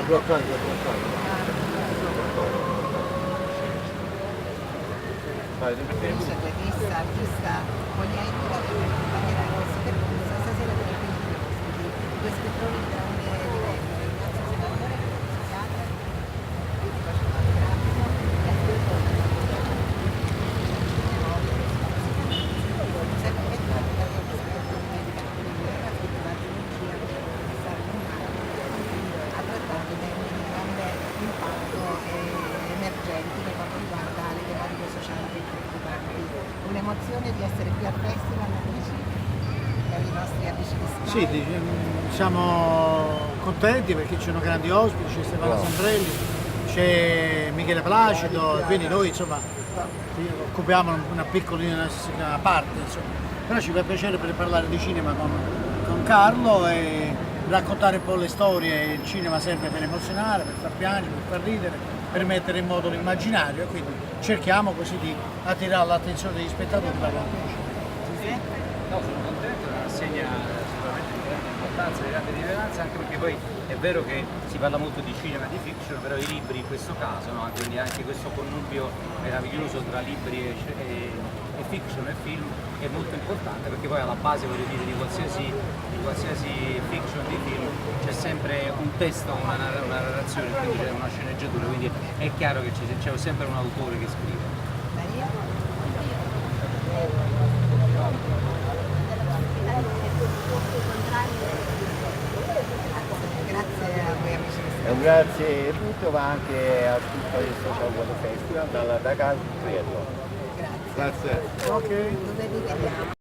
Felice, regista, artista, mogliente, in maniera in questo percorso. Stasera abbiamo quindi ospiti due scrittori di grande livello, Ignazio Senatore, psichiatra, critico cinematografico e scrittore. Giuseppe Petrarca, che è un scrittore medica, ha scritto la trilogia di Sardo Umano, ha trattato temi di grande impatto e emergenti per quanto riguarda le tematiche sociali più preoccupanti. Un'emozione di essere qui al festival, amici, per i nostri amici di Sky. Sì, siamo contenti perché ci sono grandi ospiti, c'è Stefano Sandrelli, c'è Michele Placido, quindi noi insomma occupiamo una piccolina parte, insomma. Però ci fa piacere per parlare di cinema con Carlo e raccontare un po' le storie. Il cinema serve per emozionare, per far piangere, per far ridere, per mettere in moto l'immaginario e quindi cerchiamo così di attirare l'attenzione degli spettatori per la conoscenza. No, sono contento, è una rassegna sicuramente di grande importanza, di grande rilevanza, anche perché poi è vero che si parla molto di cinema e di fiction, però i libri in questo caso, no? Quindi anche questo connubio meraviglioso tra libri e fiction e film è molto importante, perché poi alla base, voglio dire, di qualsiasi fiction, di film c'è sempre un testo, una narrazione, quindi c'è una sceneggiatura, quindi è chiaro che c'è sempre un autore che scrive. Grazie a voi amici di Sky. Un grazie a tutti, ma anche a tutto il Social Water Festival, da Calcio Triathlon. Grazie. Ok. Dove vi vediamo?